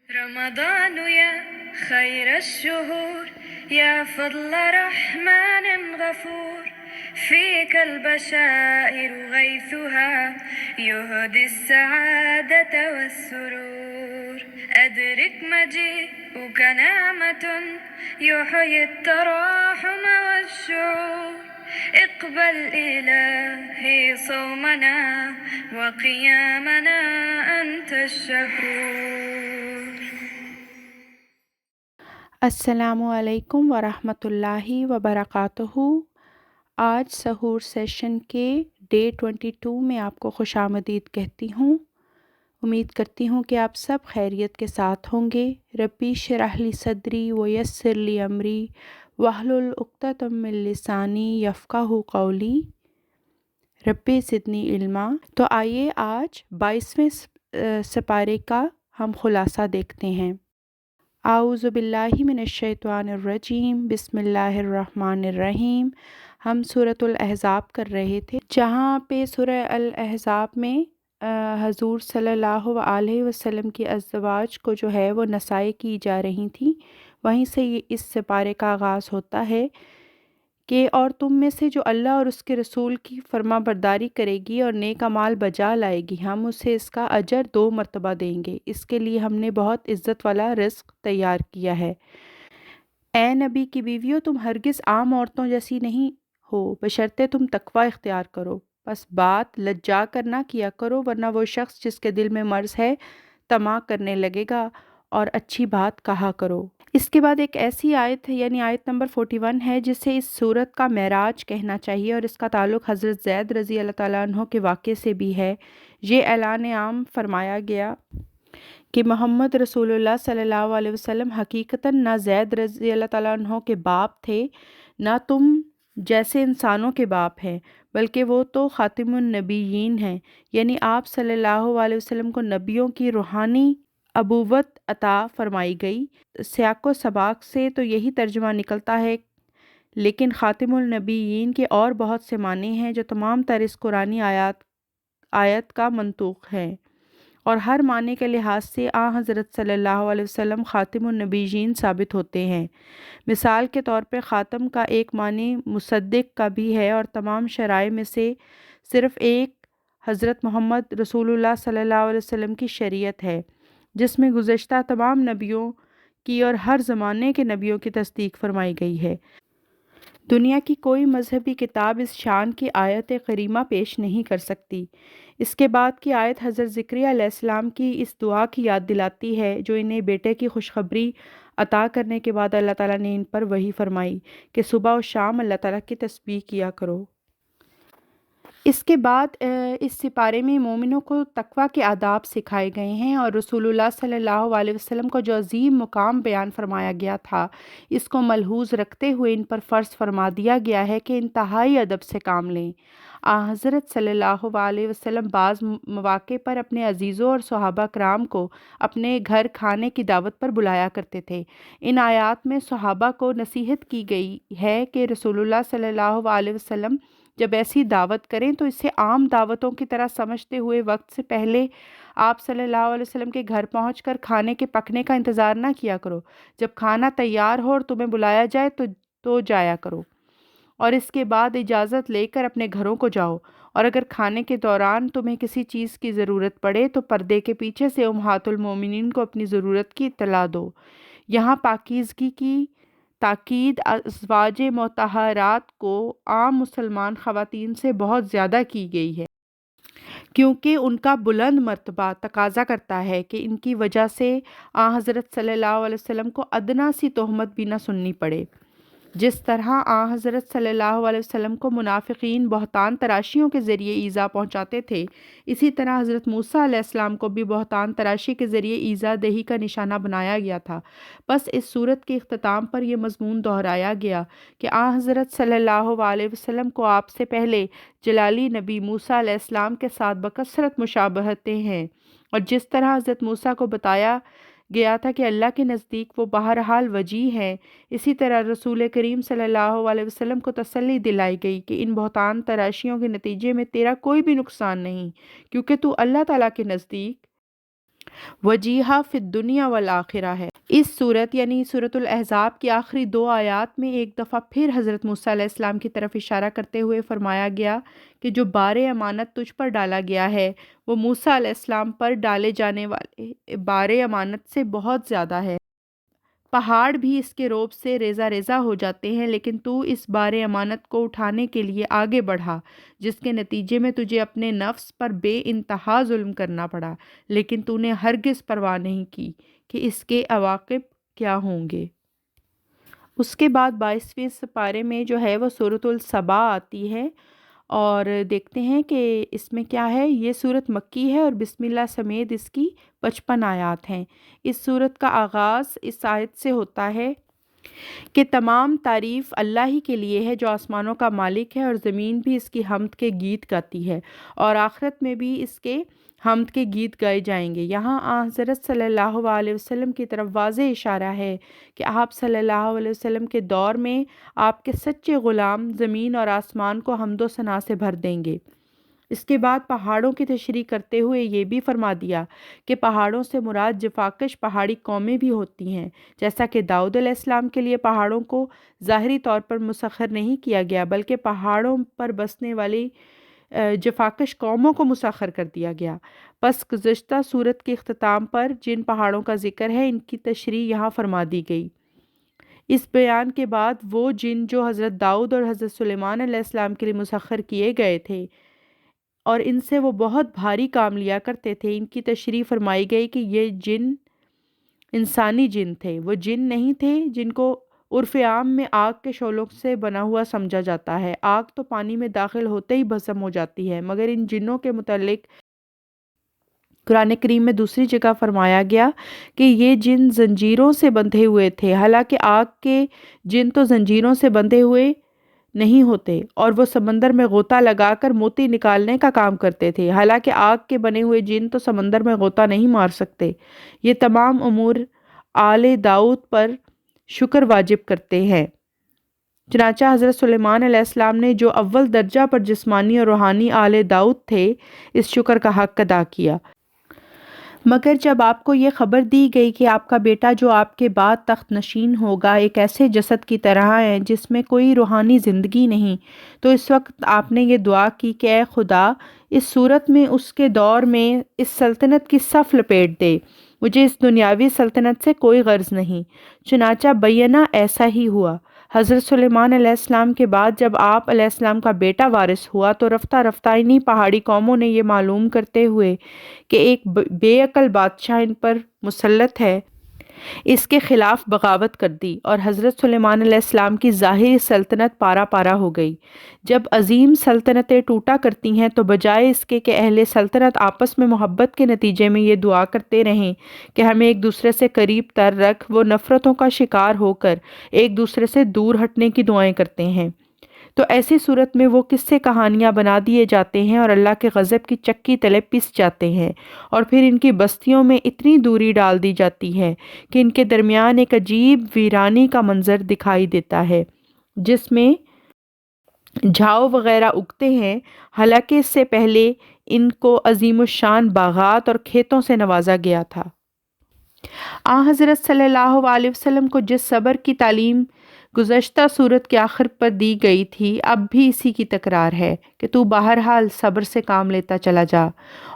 رمضان يا خير الشهور يا فضل رحمن غفور فيك البشائر غيثها يهدي السعادة والسرور أدرك مجيئك نعمة يحيي التراحم والشعور اقبل إلهي صومنا وقيامنا أنت الشكور. السلام علیکم ورحمۃ اللہ وبرکاتہ۔ آج سحور سیشن کے ڈے 22 میں آپ کو خوش آمدید کہتی ہوں۔ امید کرتی ہوں کہ آپ سب خیریت کے ساتھ ہوں گے۔ ربی اشرح لی صدری ویسر لی امری واحلل عقدۃ من لسانی یفقہوا قولی رب زدنی علما۔ تو آئیے آج 22ویں سپارے کا ہم خلاصہ دیکھتے ہیں۔ اعوذ باللہ من الشیطان الرجیم، بسم اللہ الرحمن الرحیم۔ ہم سورۃ الاحزاب کر رہے تھے، جہاں پہ سورہ الاحزاب میں حضور صلی اللہ علیہ وسلم کی ازواج کو جو ہے وہ نصائح کی جا رہی تھیں، وہیں سے یہ اس سپارے کا آغاز ہوتا ہے کہ اور تم میں سے جو اللہ اور اس کے رسول کی فرما برداری کرے گی اور نیک اعمال بجا لائے گی، ہم اسے اس کا اجر 2 مرتبہ دیں گے۔ اس کے لیے ہم نے بہت عزت والا رزق تیار کیا ہے۔ اے نبی کی بیویوں، تم ہرگز عام عورتوں جیسی نہیں ہو، بشرطے تم تقوی اختیار کرو۔ بس بات لجا کر نہ کیا کرو، ورنہ وہ شخص جس کے دل میں مرض ہے طمع کرنے لگے گا، اور اچھی بات کہا کرو۔ اس کے بعد ایک ایسی آیت ہے، یعنی آیت نمبر 41 ہے، جسے اس صورت کا معراج کہنا چاہیے، اور اس کا تعلق حضرت زید رضی اللہ تعالیٰ عنہ کے واقعے سے بھی ہے۔ یہ اعلان عام فرمایا گیا کہ محمد رسول اللہ صلی اللہ علیہ وسلم حقیقتاً نہ زید رضی اللہ تعالیٰ عنہ کے باپ تھے، نہ تم جیسے انسانوں کے باپ ہیں، بلکہ وہ تو خاتم النبیین ہیں، یعنی آپ صلی اللہ علیہ وسلم کو نبیوں کی روحانی ابوت عطا فرمائی گئی۔ سیاق و سباق سے تو یہی ترجمہ نکلتا ہے، لیکن خاتم النبیین کے اور بہت سے معنی ہیں جو تمام تر اس قرآنی آیت کا منطوق ہیں، اور ہر معنی کے لحاظ سے حضرت صلی اللہ علیہ وسلم خاتم النبیین ثابت ہوتے ہیں۔ مثال کے طور پہ خاتم کا ایک معنی مصدق کا بھی ہے، اور تمام شرائع میں سے صرف ایک حضرت محمد رسول اللہ صلی اللہ علیہ وسلم کی شریعت ہے، جس میں گزشتہ تمام نبیوں کی اور ہر زمانے کے نبیوں کی تصدیق فرمائی گئی ہے۔ دنیا کی کوئی مذہبی کتاب اس شان کی آیت کریمہ پیش نہیں کر سکتی۔ اس کے بعد کی آیت حضرت زکریا علیہ السلام کی اس دعا کی یاد دلاتی ہے جو انہیں بیٹے کی خوشخبری عطا کرنے کے بعد اللہ تعالیٰ نے ان پر وحی فرمائی کہ صبح و شام اللہ تعالیٰ کی تسبیح کیا کرو۔ اس کے بعد اس سپارے میں مومنوں کو تقوی کے آداب سکھائے گئے ہیں، اور رسول اللہ صلی اللہ علیہ وسلم کو جو عظیم مقام بیان فرمایا گیا تھا، اس کو ملحوظ رکھتے ہوئے ان پر فرض فرما دیا گیا ہے کہ انتہائی ادب سے کام لیں۔ حضرت صلی اللہ علیہ وسلم بعض مواقع پر اپنے عزیزوں اور صحابہ کرام کو اپنے گھر کھانے کی دعوت پر بلایا کرتے تھے۔ ان آیات میں صحابہ کو نصیحت کی گئی ہے کہ رسول اللہ صلی اللہ علیہ وسلم جب ایسی دعوت کریں تو اسے عام دعوتوں کی طرح سمجھتے ہوئے وقت سے پہلے آپ صلی اللہ علیہ وسلم کے گھر پہنچ کر کھانے کے پکنے کا انتظار نہ کیا کرو۔ جب کھانا تیار ہو اور تمہیں بلایا جائے تو جایا کرو، اور اس کے بعد اجازت لے کر اپنے گھروں کو جاؤ، اور اگر کھانے کے دوران تمہیں کسی چیز کی ضرورت پڑے تو پردے کے پیچھے سے امہات المومنین کو اپنی ضرورت کی اطلاع دو۔ یہاں پاکیزگی کی تاکید ازواج مطہرات کو عام مسلمان خواتین سے بہت زیادہ کی گئی ہے، کیونکہ ان کا بلند مرتبہ تقاضا کرتا ہے کہ ان کی وجہ سے حضرت صلی اللہ علیہ وسلم کو ادنیٰ سی تہمت بھی نہ سننی پڑے۔ جس طرح حضرت صلی اللہ علیہ وسلم کو منافقین بہتان تراشیوں کے ذریعے ایذا پہنچاتے تھے، اسی طرح حضرت موسیٰ علیہ السلام کو بھی بہتان تراشی کے ذریعے ایذا دہی کا نشانہ بنایا گیا تھا۔ بس اس صورت کے اختتام پر یہ مضمون دہرایا گیا کہ حضرت صلی اللہ علیہ وسلم کو آپ سے پہلے جلالی نبی موسیٰ علیہ السلام کے ساتھ بکثرت مشابہتیں ہیں، اور جس طرح حضرت موسیٰ کو بتایا گیا تھا کہ اللہ کے نزدیک وہ بہرحال وجیہ ہیں، اسی طرح رسول کریم صلی اللہ علیہ وسلم کو تسلی دلائی گئی کہ ان بہتان تراشیوں کے نتیجے میں تیرا کوئی بھی نقصان نہیں، کیونکہ تو اللہ تعالیٰ کے نزدیک وجیہہ فی الدنیا والآخرہ ہے۔ اس صورت یعنی سورۃ الاحزاب کی آخری 2 آیات میں ایک دفعہ پھر حضرت موسیٰ علیہ السلام کی طرف اشارہ کرتے ہوئے فرمایا گیا کہ جو بار امانت تجھ پر ڈالا گیا ہے وہ موسیٰ علیہ السلام پر ڈالے جانے والے بار امانت سے بہت زیادہ ہے۔ پہاڑ بھی اس کے رعب سے ریزہ ریزہ ہو جاتے ہیں، لیکن تو اس بار امانت کو اٹھانے کے لیے آگے بڑھا، جس کے نتیجے میں تجھے اپنے نفس پر بے انتہا ظلم کرنا پڑا، لیکن تو نے ہرگز پرواہ نہیں کی کہ اس کے عواقب کیا ہوں گے۔ اس کے بعد 22ویں سپارے میں جو ہے وہ سورۃ السبا آتی ہے، اور دیکھتے ہیں کہ اس میں کیا ہے۔ یہ سورت مکی ہے اور بسم اللہ سمیت اس کی 55 آیات ہیں۔ اس سورت کا آغاز اس آیت سے ہوتا ہے کہ تمام تعریف اللہ ہی کے لیے ہے جو آسمانوں کا مالک ہے، اور زمین بھی اس کی حمد کے گیت گاتی ہے، اور آخرت میں بھی اس کے حمد کے گیت گائے جائیں گے۔ یہاں حضرت صلی اللہ علیہ وسلم کی طرف واضح اشارہ ہے کہ آپ صلی اللہ علیہ وسلم کے دور میں آپ کے سچے غلام زمین اور آسمان کو حمد و ثنا سے بھر دیں گے۔ اس کے بعد پہاڑوں کی تشریح کرتے ہوئے یہ بھی فرما دیا کہ پہاڑوں سے مراد جفاکش پہاڑی قومیں بھی ہوتی ہیں، جیسا کہ داؤد علیہ السلام کے لیے پہاڑوں کو ظاہری طور پر مسخر نہیں کیا گیا، بلکہ پہاڑوں پر بسنے والی جفاکش قوموں کو مسخر کر دیا گیا۔ پس گزشتہ سورت کے اختتام پر جن پہاڑوں کا ذکر ہے ان کی تشریح یہاں فرما دی گئی۔ اس بیان کے بعد وہ جن جو حضرت داؤد اور حضرت سلیمان علیہ السلام کے لیے مسخر کیے گئے تھے اور ان سے وہ بہت بھاری کام لیا کرتے تھے، ان کی تشریح فرمائی گئی کہ یہ جن انسانی جن تھے، وہ جن نہیں تھے جن کو عرف عام میں آگ کے شعلوں سے بنا ہوا سمجھا جاتا ہے۔ آگ تو پانی میں داخل ہوتے ہی بھسم ہو جاتی ہے، مگر ان جنوں کے متعلق قرآن کریم میں دوسری جگہ فرمایا گیا کہ یہ جن زنجیروں سے بندھے ہوئے تھے، حالانکہ آگ کے جن تو زنجیروں سے بندھے ہوئے نہیں ہوتے، اور وہ سمندر میں غوطہ لگا کر موتی نکالنے کا کام کرتے تھے، حالانکہ آگ کے بنے ہوئے جن تو سمندر میں غوطہ نہیں مار سکتے۔ یہ تمام امور آل داؤد پر شکر واجب کرتے ہیں، چنانچہ حضرت سلیمان علیہ السلام نے جو اول درجہ پر جسمانی اور روحانی آل داؤد تھے اس شکر کا حق ادا کیا۔ مگر جب آپ کو یہ خبر دی گئی کہ آپ کا بیٹا جو آپ کے بعد تخت نشین ہوگا ایک ایسے جسد کی طرح ہے جس میں کوئی روحانی زندگی نہیں، تو اس وقت آپ نے یہ دعا کی کہ اے خدا اس صورت میں اس کے دور میں اس سلطنت کی صف لپیٹ دے، مجھے اس دنیاوی سلطنت سے کوئی غرض نہیں۔ چنانچہ بینہ ایسا ہی ہوا۔ حضرت سلیمان علیہ السلام کے بعد جب آپ علیہ السلام کا بیٹا وارث ہوا تو رفتہ رفتہ انہی پہاڑی قوموں نے یہ معلوم کرتے ہوئے کہ ایک بے عقل بادشاہ ان پر مسلط ہے، اس کے خلاف بغاوت کر دی، اور حضرت سلیمان علیہ السلام کی ظاہری سلطنت پارا پارا ہو گئی۔ جب عظیم سلطنتیں ٹوٹا کرتی ہیں تو بجائے اس کے کہ اہل سلطنت آپس میں محبت کے نتیجے میں یہ دعا کرتے رہیں کہ ہمیں ایک دوسرے سے قریب تر رکھ، وہ نفرتوں کا شکار ہو کر ایک دوسرے سے دور ہٹنے کی دعائیں کرتے ہیں۔ تو ایسی صورت میں وہ قصے کہانیاں بنا دیے جاتے ہیں اور اللہ کے غضب کی چکی تلے پس جاتے ہیں، اور پھر ان کی بستیوں میں اتنی دوری ڈال دی جاتی ہے کہ ان کے درمیان ایک عجیب ویرانی کا منظر دکھائی دیتا ہے جس میں جھاؤ وغیرہ اگتے ہیں، حالانکہ اس سے پہلے ان کو عظیم الشان باغات اور کھیتوں سے نوازا گیا تھا۔ حضرت صلی اللہ علیہ وسلم کو جس صبر کی تعلیم گزشتہ سورت کے آخر پر دی گئی تھی اب بھی اسی کی تکرار ہے کہ تو بہرحال صبر سے کام لیتا چلا جا،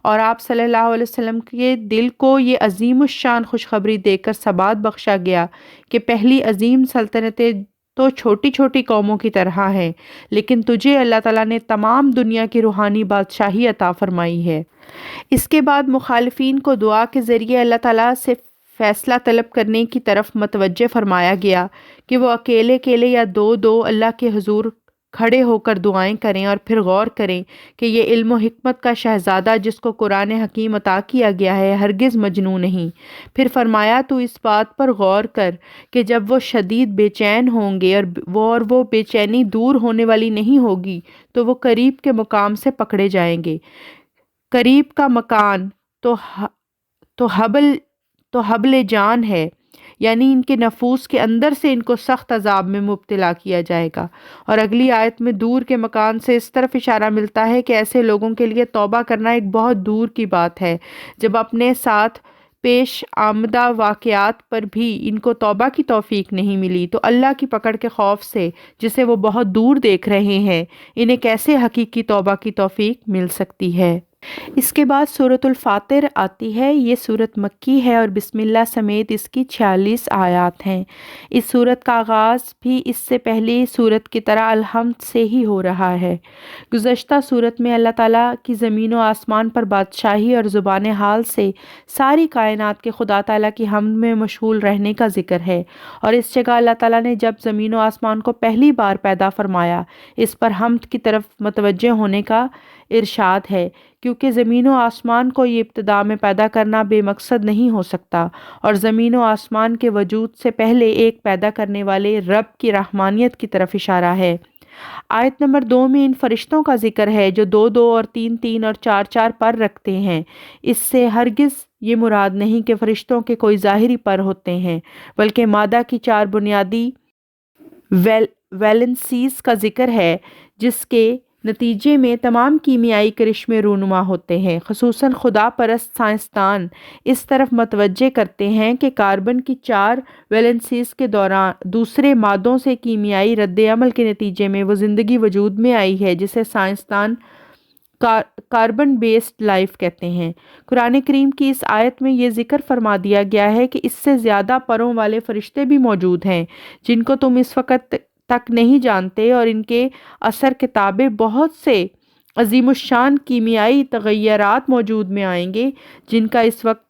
اور آپ صلی اللہ علیہ وسلم کے دل کو یہ عظیم الشان خوشخبری دے کر ثبات بخشا گیا کہ پہلی عظیم سلطنتیں تو چھوٹی چھوٹی قوموں کی طرح ہیں، لیکن تجھے اللہ تعالیٰ نے تمام دنیا کی روحانی بادشاہی عطا فرمائی ہے۔ اس کے بعد مخالفین کو دعا کے ذریعے اللہ تعالیٰ سے فیصلہ طلب کرنے کی طرف متوجہ فرمایا گیا کہ وہ اکیلے اکیلے یا دو دو اللہ کے حضور کھڑے ہو کر دعائیں کریں اور پھر غور کریں کہ یہ علم و حکمت کا شہزادہ جس کو قرآن حکیم عطا کیا گیا ہے ہرگز مجنون نہیں۔ پھر فرمایا تو اس بات پر غور کر کہ جب وہ شدید بے چین ہوں گے اور وہ بے چینی دور ہونے والی نہیں ہوگی تو وہ قریب کے مقام سے پکڑے جائیں گے۔ قریب کا مکان تو حبل جان ہے، یعنی ان کے نفوس کے اندر سے ان کو سخت عذاب میں مبتلا کیا جائے گا۔ اور اگلی آیت میں دور کے مکان سے اس طرف اشارہ ملتا ہے کہ ایسے لوگوں کے لیے توبہ کرنا ایک بہت دور کی بات ہے جب اپنے ساتھ پیش آمدہ واقعات پر بھی ان کو توبہ کی توفیق نہیں ملی، تو اللہ کی پکڑ کے خوف سے جسے وہ بہت دور دیکھ رہے ہیں انہیں کیسے حقیقی توبہ کی توفیق مل سکتی ہے؟ اس کے بعد سورۃ الفاطر آتی ہے۔ یہ سورت مکی ہے اور بسم اللہ سمیت اس کی 46 آیات ہیں۔ اس سورت کا آغاز بھی اس سے پہلی سورت کی طرح الحمد سے ہی ہو رہا ہے۔ گزشتہ سورت میں اللہ تعالیٰ کی زمین و آسمان پر بادشاہی اور زبان حال سے ساری کائنات کے خدا تعالیٰ کی حمد میں مشغول رہنے کا ذکر ہے، اور اس جگہ اللہ تعالیٰ نے جب زمین و آسمان کو پہلی بار پیدا فرمایا اس پر حمد کی طرف متوجہ ہونے کا ارشاد ہے، کیونکہ زمین و آسمان کو یہ ابتدا میں پیدا کرنا بے مقصد نہیں ہو سکتا، اور زمین و آسمان کے وجود سے پہلے ایک پیدا کرنے والے رب کی رحمانیت کی طرف اشارہ ہے۔ آیت نمبر 2 میں ان فرشتوں کا ذکر ہے جو 2 2 اور 3 3 اور 4 4 پر رکھتے ہیں۔ اس سے ہرگز یہ مراد نہیں کہ فرشتوں کے کوئی ظاہری پر ہوتے ہیں، بلکہ مادہ کی 4 بنیادی ویلنسیز کا ذکر ہے جس کے نتیجے میں تمام کیمیائی کرشمے رونما ہوتے ہیں۔ خصوصاً خدا پرست سائنسدان اس طرف متوجہ کرتے ہیں کہ کاربن کی 4 ویلنسیز کے دوران دوسرے مادوں سے کیمیائی رد عمل کے نتیجے میں وہ زندگی وجود میں آئی ہے جسے سائنسدان کاربن بیسڈ لائف کہتے ہیں۔ قرآن کریم کی اس آیت میں یہ ذکر فرما دیا گیا ہے کہ اس سے زیادہ پروں والے فرشتے بھی موجود ہیں جن کو تم اس وقت تک نہیں جانتے، اور ان کے اثر کتابیں بہت سے عظیم الشان کیمیائی تغیرات موجود میں آئیں گے جن کا اس وقت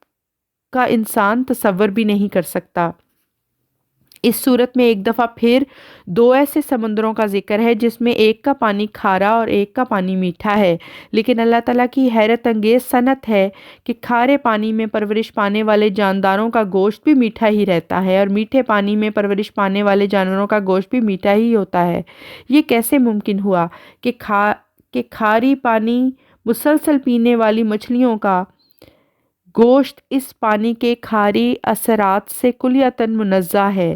کا انسان تصور بھی نہیں کر سکتا۔ اس صورت میں ایک دفعہ پھر 2 ایسے سمندروں کا ذکر ہے جس میں ایک کا پانی کھارا اور ایک کا پانی میٹھا ہے، لیکن اللہ تعالیٰ کی حیرت انگیز صنعت ہے کہ کھارے پانی میں پرورش پانے والے جانداروں کا گوشت بھی میٹھا ہی رہتا ہے اور میٹھے پانی میں پرورش پانے والے جانوروں کا گوشت بھی میٹھا ہی ہوتا ہے۔ یہ کیسے ممکن ہوا کہ کھاری پانی مسلسل پینے والی مچھلیوں کا گوشت اس پانی کے کھاری اثرات سے کلیتاً منزہ ہے؟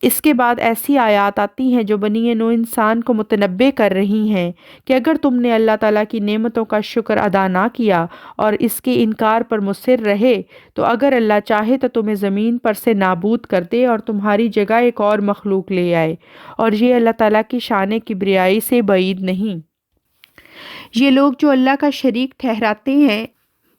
اس کے بعد ایسی آیات آتی ہیں جو بنی نوع انسان کو متنبہ کر رہی ہیں کہ اگر تم نے اللہ تعالیٰ کی نعمتوں کا شکر ادا نہ کیا اور اس کے انکار پر مصر رہے تو اگر اللہ چاہے تو تمہیں زمین پر سے نابود کر دے اور تمہاری جگہ ایک اور مخلوق لے آئے، اور یہ اللہ تعالیٰ کی شان کبریائی سے بعید نہیں۔ یہ لوگ جو اللہ کا شریک ٹھہراتے ہیں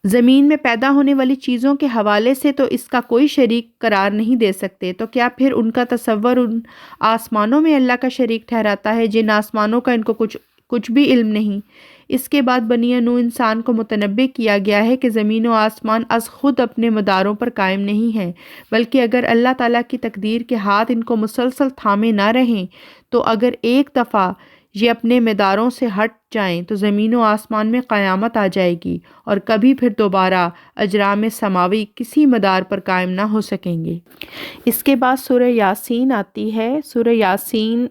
زمین میں پیدا ہونے والی چیزوں کے حوالے سے تو اس کا کوئی شریک قرار نہیں دے سکتے، تو کیا پھر ان کا تصور ان آسمانوں میں اللہ کا شریک ٹھہراتا ہے جن آسمانوں کا ان کو کچھ بھی علم نہیں؟ اس کے بعد بنی نوع انسان کو متنبہ کیا گیا ہے کہ زمین و آسمان از خود اپنے مداروں پر قائم نہیں ہیں، بلکہ اگر اللہ تعالیٰ کی تقدیر کے ہاتھ ان کو مسلسل تھامے نہ رہیں تو اگر ایک دفعہ یہ اپنے مداروں سے ہٹ جائیں تو زمین و آسمان میں قیامت آ جائے گی اور کبھی پھر دوبارہ اجرام سماوی کسی مدار پر قائم نہ ہو سکیں گے۔ اس کے بعد سورہ یاسین آتی ہے۔ سورہ یاسین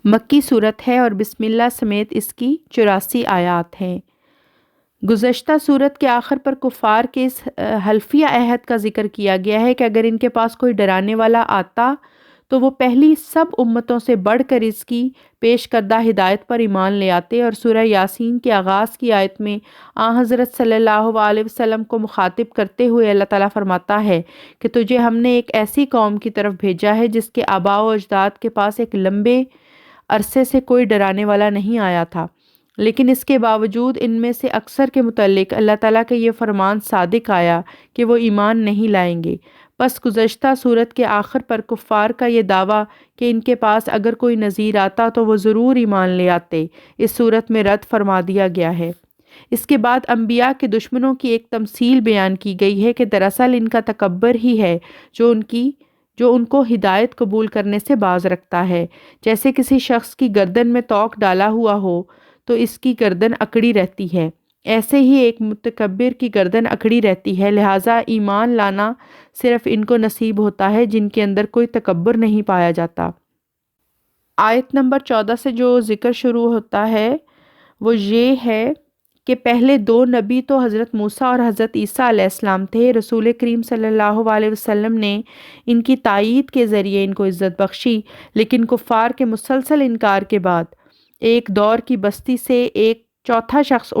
مکی صورت ہے اور بسم اللہ سمیت اس کی 84 آیات ہیں۔ گزشتہ صورت کے آخر پر کفار کے اس حلفیہ عہد کا ذکر کیا گیا ہے کہ اگر ان کے پاس کوئی ڈرانے والا آتا تو وہ پہلی سب امتوں سے بڑھ کر اس کی پیش کردہ ہدایت پر ایمان لے آتے، اور سورہ یاسین کے آغاز کی آیت میں حضرت صلی اللہ علیہ وسلم کو مخاطب کرتے ہوئے اللہ تعالیٰ فرماتا ہے کہ تجھے ہم نے ایک ایسی قوم کی طرف بھیجا ہے جس کے آباء و اجداد کے پاس ایک لمبے عرصے سے کوئی ڈرانے والا نہیں آیا تھا، لیکن اس کے باوجود ان میں سے اکثر کے متعلق اللہ تعالیٰ کا یہ فرمان صادق آیا کہ وہ ایمان نہیں لائیں گے۔ بس گزشتہ صورت کے آخر پر کفار کا یہ دعویٰ کہ ان کے پاس اگر کوئی نذیر آتا تو وہ ضرور ایمان لے آتے، اس صورت میں رد فرما دیا گیا ہے۔ اس کے بعد انبیاء کے دشمنوں کی ایک تمثیل بیان کی گئی ہے کہ دراصل ان کا تکبر ہی ہے جو ان کو ہدایت قبول کرنے سے باز رکھتا ہے۔ جیسے کسی شخص کی گردن میں توق ڈالا ہوا ہو تو اس کی گردن اکڑی رہتی ہے، ایسے ہی ایک متکبر کی گردن اکڑی رہتی ہے، لہٰذا ایمان لانا صرف ان کو نصیب ہوتا ہے جن کے اندر کوئی تکبر نہیں پایا جاتا۔ آیت نمبر 14 سے جو ذکر شروع ہوتا ہے وہ یہ ہے کہ پہلے 2 نبی تو حضرت موسیٰ اور حضرت عیسیٰ علیہ السلام تھے۔ رسول کریم صلی اللہ علیہ وسلم نے ان کی تائید کے ذریعے ان کو عزت بخشی، لیکن کفار کے مسلسل انکار کے بعد ایک دور کی بستی سے ایک چوتھا شخص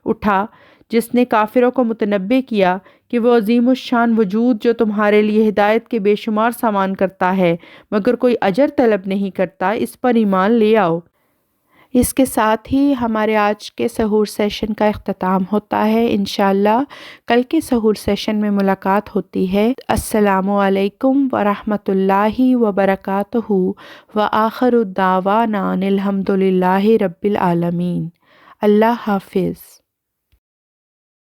اٹھا جس نے کافروں کو متنبع کیا کہ وہ عظیم الشان وجود جو تمہارے لیے ہدایت کے بے شمار سامان کرتا ہے مگر کوئی اجر طلب نہیں کرتا، اس پر ایمان لے آؤ۔ اس کے ساتھ ہی ہمارے آج کے سحور سیشن کا اختتام ہوتا ہے۔ انشاءاللہ کل کے سحور سیشن میں ملاقات ہوتی ہے۔ السلام علیکم ورحمۃ اللہ وبرکاتہ، وآخر دعوانا ان الحمد للہ رب العالمین۔ اللہ حافظ۔